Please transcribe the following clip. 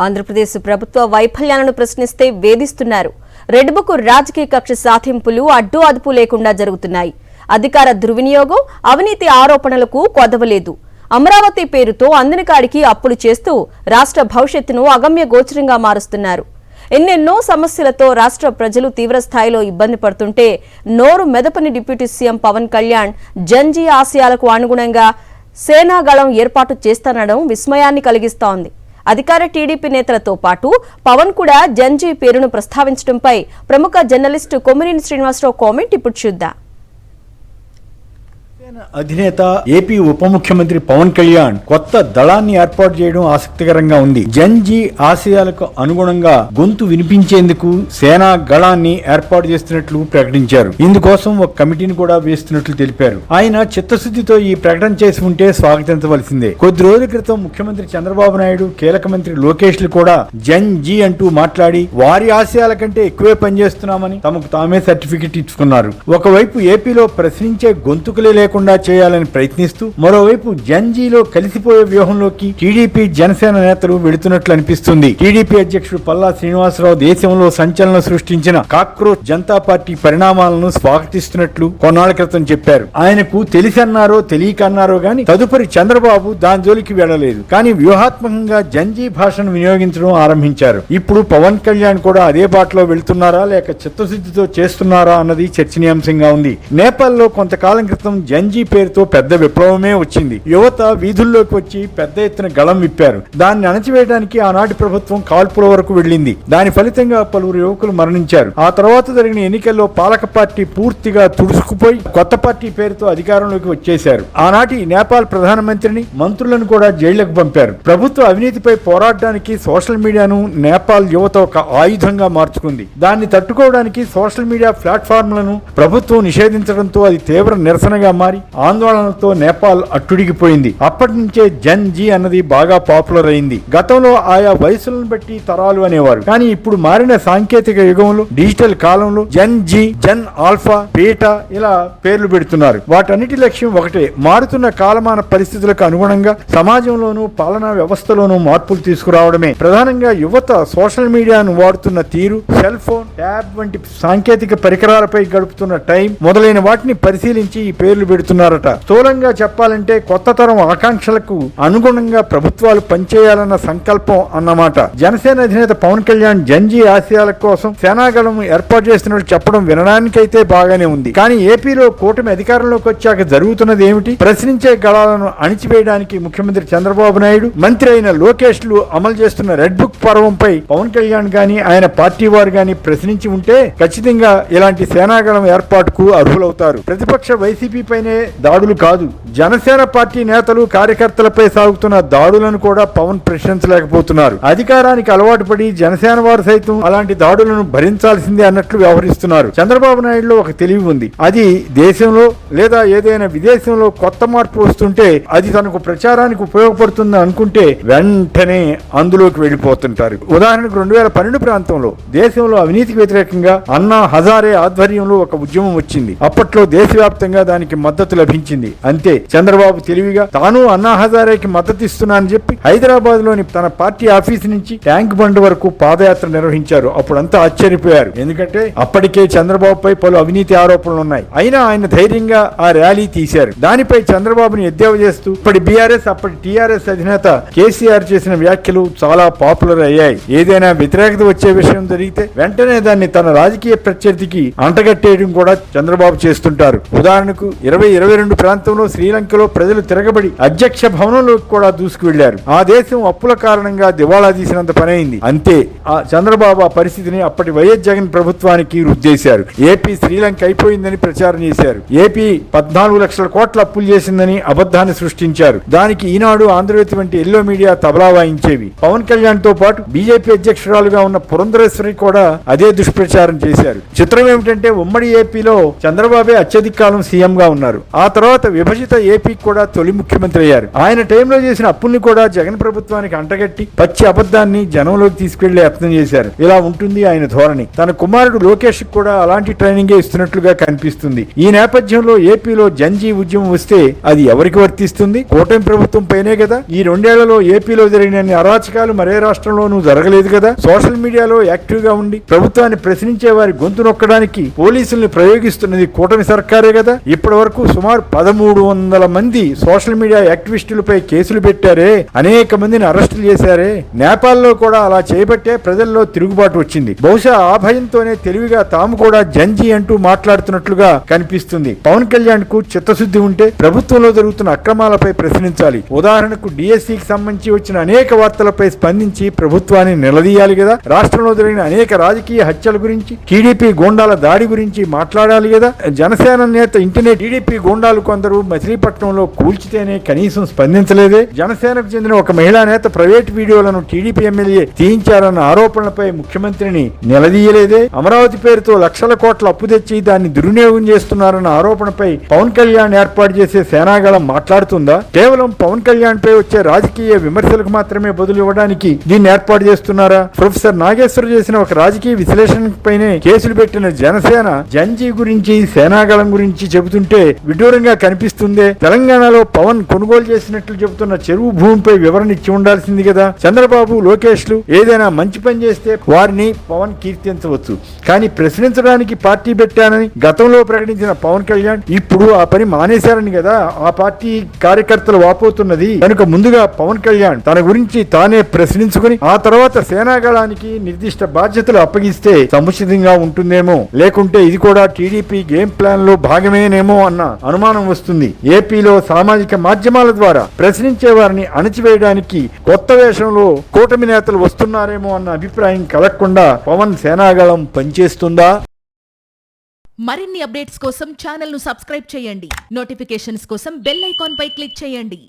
ఆంధ్రప్రదేశ్ ప్రభుత్వ వైఫల్యాలను ప్రశ్నిస్తే వేధిస్తున్నారు. రెడ్ బుక్ రాజకీయ కక్ష సాధింపులు అడ్డు అదుపు లేకుండా జరుగుతున్నాయి. అధికార దుర్వినియోగం, అవినీతి ఆరోపణలకు కొదవలేదు. అమరావతి పేరుతో అందిన కాడికి అప్పులు చేస్తూ రాష్ట్ర భవిష్యత్తును అగమ్య గోచరంగా మారుస్తున్నారు. ఎన్నెన్నో సమస్యలతో రాష్ట్ర ప్రజలు తీవ్ర స్థాయిలో ఇబ్బంది పడుతుంటే నోరు మెదపని డిప్యూటీ సీఎం పవన్ కళ్యాణ్ జన్జీ ఆశయాలకు అనుగుణంగా సేనాగళం ఏర్పాటు చేస్తానడం విస్మయాన్ని కలిగిస్తోంది. అధికార టీడీపీ నేతలతో పాటు పవన్ కూడా జన్జీ పేరును ప్రస్తావించడంపై ప్రముఖ జర్నలిస్టు కొమ్మినేని శ్రీనివాసరావు కామెంట్ ఇప్పుడు చూద్దాం. అధినేత ఏపీ ఉప ముఖ్యమంత్రి పవన్ కళ్యాణ్ కొత్త దళాన్ని ఏర్పాటు చేయడం ఆసక్తికరంగా ఉంది. జన్జీ ఆశయాలకు అనుగుణంగా గొంతు వినిపించేందుకు సేనా గళాన్ని ఏర్పాటు చేస్తున్నట్లు ప్రకటించారు. ఇందుకోసం ఒక కమిటీని కూడా వేస్తున్నట్లు తెలిపారు. ఆయన చిత్తశుద్ధితో ఈ ప్రకటన చేసి ఉంటే స్వాగతించవలసిందే. కొద్ది రోజుల క్రితం ముఖ్యమంత్రి చంద్రబాబు నాయుడు, కీలక మంత్రి లోకేష్లు కూడా జన్జీ అంటూ మాట్లాడి వారి ఆశయాల కంటే ఎక్కువే పనిచేస్తున్నామని తమకు తామే సర్టిఫికెట్ ఇచ్చుకున్నారు. ఒకవైపు ఏపీలో ప్రశ్నించే గొంతుకులే లేకుండా చేయాలని ప్రయత్నిస్తూ మరోవైపు జన్జీలో కలిసిపోయే వ్యూహంలోకి టీడీపీ, జనసేన నేతలు వెళుతున్నట్లు అనిపిస్తుంది. టీడీపీ అధ్యక్షుడు పల్లా శ్రీనివాసరావు దేశంలో సంచలనం సృష్టించిన కాక్రోచ్ జనతా పార్టీ పరిణామాలను స్వాగతిస్తున్నట్లు కొన్నాళ్ల క్రితం చెప్పారు. ఆయనకు తెలిసన్నారో తెలియకన్నారో గాని తదుపరి చంద్రబాబు దాని జోలికి వెళ్లలేదు. కానీ వ్యూహాత్మకంగా జన్జీ భాషను వినియోగించడం ఆరంభించారు. ఇప్పుడు పవన్ కళ్యాణ్ కూడా అదే బాటలో వెళ్తున్నారా లేక చిత్తశుద్ధితో చేస్తున్నారా అన్నది చర్చనీయాంశంగా ఉంది. నేపాల్లో కొంతకాలం క్రితం జన్జీ పేరుతో పెద్ద విప్లవమే వచ్చింది. యువత వీధుల్లోకి వచ్చి పెద్ద ఎత్తున గళం విప్పారు. దాన్ని అణచివేయడానికి ఆనాటి ప్రభుత్వం కాల్పుల వరకు వెళ్లింది. దాని ఫలితంగా పలువురు యువకులు మరణించారు. ఆ తర్వాత జరిగిన ఎన్నికల్లో పాలక పార్టీ పూర్తిగా తుడుచుకుపోయి కొత్త పార్టీ పేరుతో అధికారంలోకి వచ్చేశారు. ఆనాటి నేపాల్ ప్రధానమంత్రిని, మంత్రులను కూడా జైళ్లకు పంపారు. ప్రభుత్వ అవినీతిపై పోరాడడానికి సోషల్ మీడియాను నేపాల్ యువత ఒక ఆయుధంగా మార్చుకుంది. దాన్ని తట్టుకోవడానికి సోషల్ మీడియా ప్లాట్ఫామ్లను ప్రభుత్వం నిషేధించడంతో అది తీవ్ర నిరసనగా మారి ఆందోళనలతో నేపాల్ అట్టుడిగిపోయింది. అప్పటి నుంచే జన్జీ అన్నది బాగా పాపులర్ అయింది. గతంలో ఆయా వయసులను బట్టి తరాలు అనేవారు. కానీ ఇప్పుడు మారిన సాంకేతిక యుగంలో, డిజిటల్ కాలంలో జన్జీ, జన్ ఆల్ఫా, బీటా ఇలా పేర్లు పెడుతున్నారు. వాటన్నిటి లక్ష్యం ఒకటే, మారుతున్న కాలమాన పరిస్థితులకు అనుగుణంగా సమాజంలోనూ పాలనా వ్యవస్థలోనూ మార్పులు తీసుకురావడమే. ప్రధానంగా యువత సోషల్ మీడియాను వాడుతున్న తీరు, సెల్ ఫోన్, ట్యాబ్ వంటి సాంకేతిక పరికరాలపై గడుపుతున్న టైం మొదలైన వాటిని పరిశీలించి ఈ పేర్లు పెడుతున్నారట. స్థూలంగా చెప్పాలంటే కొత్త తరం ఆకాంక్షలకు అనుగుణంగా ప్రభుత్వాలు పనిచేయాలన్న సంకల్పం అన్నమాట. జనసేన అధినేత పవన్ కళ్యాణ్ జన్జీ ఆశయాల కోసం సేనాగళం ఏర్పాటు చేస్తున్నట్టు చెప్పడం వినడానికైతే బాగానే ఉంది. కానీ ఏపీలో కూటమి అధికారంలోకి వచ్చాక జరుగుతున్నది ఏమిటి? ప్రశ్నించే గళాలను అణిచివేయడానికి ముఖ్యమంత్రి చంద్రబాబు నాయుడు, మంత్రి అయిన లోకేష్లు అమలు చేస్తున్న రెడ్ బుక్ పర్వంపై పవన్ కళ్యాణ్ గాని ఆయన పార్టీ వారు గాని ప్రశ్నించి ఉంటే ఖచ్చితంగా ఇలాంటి సేనాగళం ఏర్పాటుకు అర్హులవుతారు. ప్రతిపక్ష వైసీపీ పైనే దాడులు కాదు, జనసేన పార్టీ నేతలు, కార్యకర్తలపై సాగుతున్న దాడులను కూడా పవన్ ప్రశ్నించలేకపోతున్నారు. అధికారానికి అలవాటు పడి జనసేన వారు సైతం అలాంటి దాడులను భరించాల్సిందే అన్నట్లు వ్యవహరిస్తున్నారు. చంద్రబాబు నాయుడులో ఒక తెలివి ఉంది. అది దేశంలో లేదా ఏదైనా విదేశంలో కొత్త మార్పు వస్తుంటే అది తనకు ప్రచారానికి ఉపయోగపడుతుంది అనుకుంటే వెంటనే అందులోకి వెళ్లిపోతుంటారు. ఉదాహరణకు 2012 ప్రాంతంలో దేశంలో అవినీతికి వ్యతిరేకంగా అన్నా హజారే ఆధ్వర్యంలో ఒక ఉద్యమం వచ్చింది. అప్పట్లో దేశవ్యాప్తంగా దానికి మద్దతు లభించింది. అంతే, చంద్రబాబు తెలివిగా తాను అన్నా హజారేకి మద్దతు ఇస్తున్నానని చెప్పి హైదరాబాద్ లోని తన పార్టీ ఆఫీస్ నుంచి ట్యాంక్ బండ్ వరకు పాదయాత్ర నిర్వహించారు. అప్పుడంతా ఆశ్చర్యపోయారు. ఎందుకంటే అప్పటికే చంద్రబాబు పై పలు అవినీతి ఆరోపణలు ఉన్నాయి. అయినా ఆయన ధైర్యంగా ఆ ర్యాలీ తీశారు. దానిపై చంద్రబాబుని ఎద్దేవా చేస్తూ ఇప్పటి బీఆర్ఎస్, అప్పటి టీఆర్ఎస్ అధినేత కేసీఆర్ చేసిన వ్యాఖ్యలు చాలా పాపులర్ అయ్యాయి. ఏదైనా వ్యతిరేకత వచ్చే విషయం జరిగితే వెంటనే దాన్ని తన రాజకీయ ప్రత్యర్థికి అంటగట్టేయడం కూడా చంద్రబాబు చేస్తుంటారు. ఉదాహరణకు 2022 ప్రాంతంలో శ్రీలంకలో ప్రజలు తిరగబడి అధ్యక్ష భవనంలోకి కూడా దూసుకు వెళ్లారు. ఆ దేశం అప్పుల కారణంగా దివాళా తీసినంత పనైంది. అంతే, ఆ చంద్రబాబు ఆ పరిస్థితిని అప్పటి వైఎస్ జగన్ ప్రభుత్వానికి రుద్దేశారు. ఏపీ శ్రీలంక అయిపోయిందని ప్రచారం చేశారు. ఏపీ 14 లక్షల కోట్ల అప్పులు చేసిందని అబద్ధాన్ని సృష్టించారు. దానికి ఈనాడు, ఆంధ్రజ్యోతి వంటి ఎల్లో మీడియా తబలా వాయించేవి. పవన్ కళ్యాణ్ తో పాటు బీజేపీ అధ్యక్షురాలుగా ఉన్న పురంధరేశ్వరి కూడా అదే దుష్ప్రచారం చేశారు. చిత్రం ఏమిటంటే ఉమ్మడి ఏపీలో చంద్రబాబే అత్యధిక కాలం సీఎం గా ఉన్నారు. ఆ తర్వాత విభజిత ఏపీకి కూడా తొలి ముఖ్యమంత్రి అయ్యారు. ఆయన టైంలో చేసిన అప్పుల్ని కూడా జగన్ ప్రభుత్వానికి అంటగట్టి పచ్చి అబద్ధాన్ని జనంలోకి తీసుకెళ్లే యత్నం చేశారు. ఇలా ఉంటుంది ఆయన ధోరణి. తన కుమారుడు లోకేష్ కూడా అలాంటి ట్రైనింగే ఇస్తున్నట్లుగా కనిపిస్తుంది. ఈ నేపథ్యంలో ఏపీలో జంజీ ఉద్యమం వస్తే అది ఎవరికి వర్తిస్తుంది? కూటమి ప్రభుత్వం పైనే కదా. ఈ 2 ఏళ్లలో ఏపీలో జరిగిన అరాచకాలు మరే రాష్ట్రంలోనూ జరగలేదు కదా. సోషల్ మీడియాలో యాక్టివ్ గా ఉండి ప్రభుత్వాన్ని ప్రశ్నించే వారి గొంతు నొక్కడానికి పోలీసుల్ని ప్రయోగిస్తున్నది కూటమి సర్కారే కదా. ఇప్పటి వరకు సుమారు 1300 మంది సోషల్ మీడియా యాక్టివిస్టులపై కేసులు పెట్టారే, అనేక మందిని అరెస్టులు చేశారే. నేపాల్లో కూడా అలా చేయబట్టే ప్రజల్లో తిరుగుబాటు వచ్చింది. బహుశా ఆ భయంతోనే తెలివిగా తాము కూడా జంజీ అంటూ మాట్లాడుతున్నట్లుగా కనిపిస్తుంది. పవన్ కళ్యాణ్ కు చిత్తశుద్ధి ఉంటే ప్రభుత్వంలో జరుగుతున్న అక్రమాలపై ప్రశ్నించాలి. ఉదాహరణకు డిఎస్సికి సంబంధించి వచ్చిన అనేక వార్తలపై స్పందించి ప్రభుత్వాన్ని నిలదీయాలి కదా. రాష్ట్రంలో జరిగిన అనేక రాజకీయ హత్యల గురించి, టీడీపీ గూండాల దాడి గురించి మాట్లాడాలి కదా. జనసేన నేత ఇంటినే టీడీపీ గూండాలు కొందరు మచిలీపట్నంలో కూల్చితేనే కనీసం స్పందించలేదే. జనసేనకు చెందిన ఒక మహిళా నేత ప్రైవేట్ వీడియోలను టీడీపీ ఎమ్మెల్యే తీయించారన్న ఆరోపణలపై ముఖ్యమంత్రిని నిలదీయలేదే. అమరావతి పేరుతో లక్షల కోట్ల అప్పు తెచ్చి దాన్ని దుర్వినియోగం చేస్తున్నారన్న ఆరోపణపై పవన్ కళ్యాణ్ ఏర్పాటు చేసే సేనాగళం మాట్లాడుతుందా? కేవలం పవన్ కళ్యాణ్ పై వచ్చే రాజకీయ విమర్శలకు మాత్రమే బదులు ఇవ్వడానికి దీన్ని ఏర్పాటు చేస్తున్నారా? ప్రొఫెసర్ నాగేశ్వర్ చేసిన ఒక రాజకీయ విశ్లేషణపైనే కేసులు పెట్టిన జనసేన జంజీ గురించి, సేనాగళం గురించి చెబుతుంటే విడ్డూరంగా కనిపిస్తుందే. తెలంగాణలో పవన్ కొనుగోలు చేసినట్లు చెబుతున్న చెరువు భూమిపై వివరణ ఇచ్చి ఉండాల్సింది కదా. చంద్రబాబు, లోకేష్లు ఏదైనా మంచి పని చేస్తే వారిని పవన్ కీర్తించవచ్చు, కానీ ప్రశ్నించడానికి పార్టీ పెట్టానని గతంలో ప్రకటించిన పవన్ కళ్యాణ్ ఇప్పుడు ఆ పని మానేశారని కదా ఆ పార్టీ కార్యకర్తలు వాపోతున్నది. కనుక ముందుగా పవన్ కళ్యాణ్ తన గురించి తానే ప్రశ్నించుకుని ఆ తర్వాత సేనాగళానికి నిర్దిష్ట బాధ్యతలు అప్పగిస్తే సముచితంగా ఉంటుందేమో. లేకుంటే ఇది కూడా టీడీపీ గేమ్ ప్లాన్ లో భాగమేనేమో అన్న అనుమానం వస్తుంది. ఏపీలో సామాజిక మాధ్యమాల ద్వారా ప్రశ్నించే వారిని అణచివేయడానికి కొత్త వేషంలో కూటమి నేతలు వస్తున్నారేమో అన్న అభిప్రాయం కలగకుండా పవన్ సేనాగళం పనిచేస్తుందా? మరిన్ని అప్డేట్స్ కోసం ఛానల్ ను సబ్స్క్రైబ్ చేయండి. నోటిఫికేషన్స్ కోసం బెల్ ఐకాన్ పై క్లిక్ చేయండి.